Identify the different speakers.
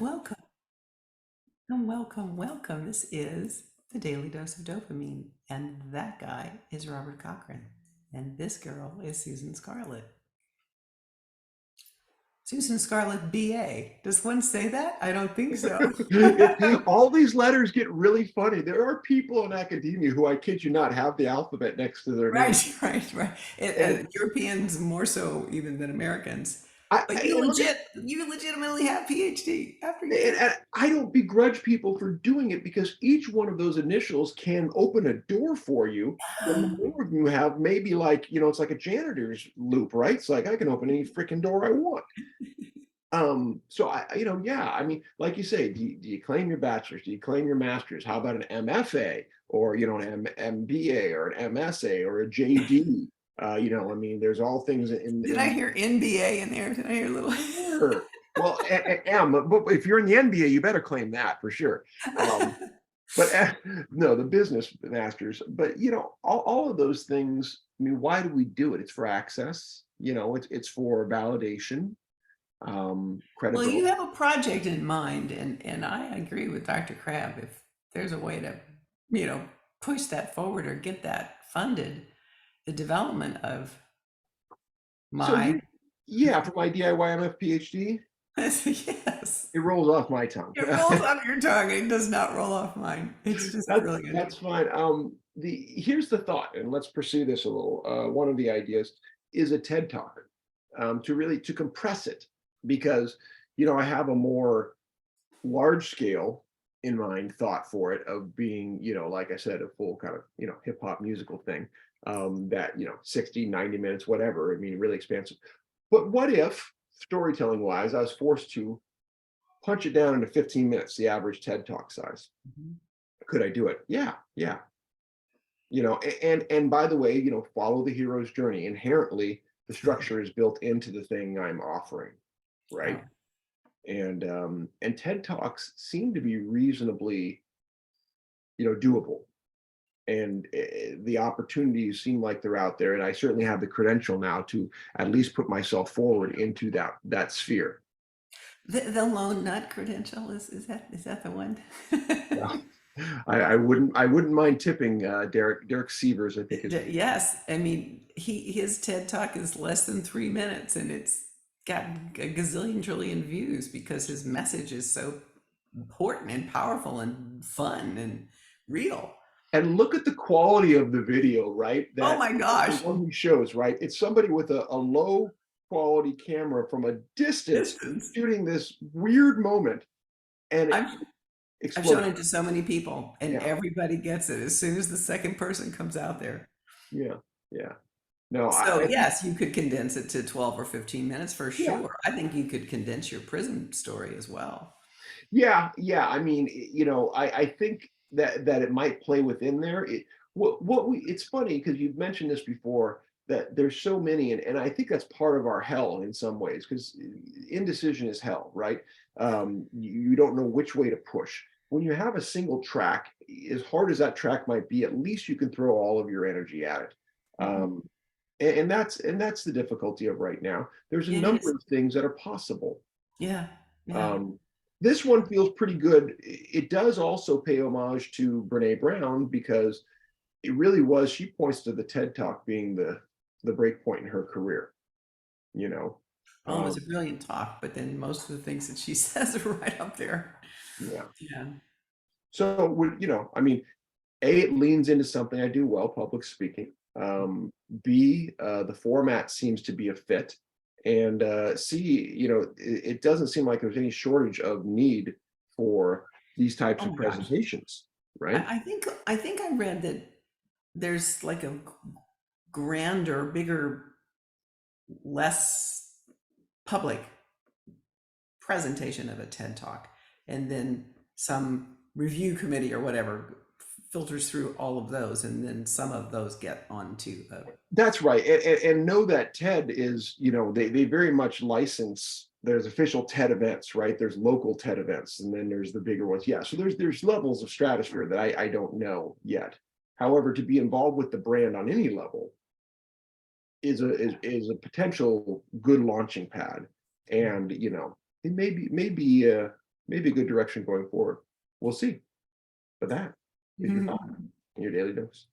Speaker 1: welcome, welcome. This is the Daily Dose of Dopamine, and that guy is Robert Cochran, and this girl is Susan Scarlett. Susan Scarlett, BA. Does one say that? I don't think so.
Speaker 2: All these letters get really funny. There are people in academia who, I kid you not, have the alphabet next to their name.
Speaker 1: Right.
Speaker 2: And
Speaker 1: Europeans more so even than Americans. But
Speaker 2: and look at
Speaker 1: you legitimately have PhD after you
Speaker 2: and,
Speaker 1: finish.
Speaker 2: and I don't begrudge people for doing it because each one of those initials can open a door for you. And the more you have, maybe like, it's like a janitor's loop, right? It's like I can open any freaking door I want. So yeah, I mean, like you say, do you claim your bachelor's? Do you claim your master's? How about an MFA or an MBA or an MSA or a JD? I mean, there's all things
Speaker 1: Did I
Speaker 2: in
Speaker 1: hear NBA in there? Did I hear a little?
Speaker 2: Sure. Well, M, but if you're in the NBA, you better claim that for sure. Um, but no, the business masters. But all of those things. I mean, why do we do it? It's for access. It's for validation,
Speaker 1: Well, you
Speaker 2: credibility.
Speaker 1: have a project in mind, and I agree with Dr. Crabb. If there's a way to, you know, push that forward or get that funded, the development of
Speaker 2: So
Speaker 1: my
Speaker 2: yeah, for my DIY MF PhD,
Speaker 1: yes,
Speaker 2: it rolls off my tongue.
Speaker 1: it rolls off your tongue. It does not roll off mine. It's just brilliant.
Speaker 2: That's fine. Here's the thought, and let's pursue this a little. One of the ideas is a TED Talk, to compress it, because I have a more large scale in mind thought for it of being, like I said, a full kind of hip hop musical thing, that 60, 90 minutes, whatever. I mean, really expansive. But what if, storytelling wise, I was forced to punch it down into 15 minutes, the average TED Talk size?
Speaker 1: Mhm.
Speaker 2: Could I do it? Yeah. And by the way, follow the hero's journey. Inherently, the structure is built into the thing I'm offering, right?
Speaker 1: Oh,
Speaker 2: And TED Talks seem to be reasonably, doable. And the opportunities seem like they're out there. And I certainly have the credential now to at least put myself forward into that sphere.
Speaker 1: the lone nut credential is that the one?
Speaker 2: Well, I wouldn't mind tipping Derek Sievers, I think is.
Speaker 1: Yes, I mean his TED Talk is less than 3 minutes, and it's got a gazillion trillion views because his message is so important and powerful and fun and real.
Speaker 2: And look at the quality of the video, right?
Speaker 1: Oh
Speaker 2: That
Speaker 1: my
Speaker 2: the
Speaker 1: gosh,
Speaker 2: one he shows, right? It's somebody with a low quality camera from a distance
Speaker 1: distance.
Speaker 2: shooting this weird moment, and it
Speaker 1: I've I've shown
Speaker 2: explodes.
Speaker 1: it to so many people, and
Speaker 2: Yeah,
Speaker 1: everybody gets it as soon as the second person comes out there.
Speaker 2: yeah, yeah. No,
Speaker 1: So
Speaker 2: I think,
Speaker 1: yes, you could condense it to 12 or 15 minutes for
Speaker 2: yeah,
Speaker 1: sure. I think you could condense your prison story as well.
Speaker 2: yeah. I mean, I think that it might play within there. It's funny because you've mentioned this before, that there's so many, and I think that's part of our hell in some ways, because indecision is hell, right? You don't know which way to push. When you have a single track, as hard as that track might be, at least you can throw all of your energy at it.
Speaker 1: Mhm.
Speaker 2: Um, and that's the difficulty of right now. There's a
Speaker 1: It
Speaker 2: number
Speaker 1: is.
Speaker 2: of things that are possible.
Speaker 1: Yeah. Yeah.
Speaker 2: Um, this one feels pretty good. It does also pay homage to Brene Brown, because it really was. She points to the TED Talk being the break point in her career. You know,
Speaker 1: Well, it was
Speaker 2: um,
Speaker 1: a brilliant talk, but then most of the things that she says are right up there.
Speaker 2: yeah.
Speaker 1: Yeah.
Speaker 2: So I mean, A, it leans into something I do well, public speaking. B, the format seems to be a fit. And C, it doesn't seem like there's any shortage of need for these types
Speaker 1: Oh
Speaker 2: of
Speaker 1: my gosh.
Speaker 2: presentations, right?
Speaker 1: I think I read that there's like a grander, bigger, less public presentation of a TED Talk, and then some review committee or whatever filters through all of those, and then some of those get onto a
Speaker 2: That's right. And know that TED is, they very much license. There's official TED events, right? There's local TED events, and then there's the bigger ones. Yeah. So there's levels of stratosphere that I don't know yet. However, to be involved with the brand on any level is a potential good launching pad. And it may be maybe a good direction going forward. We'll see. But that is your thought, your daily dose.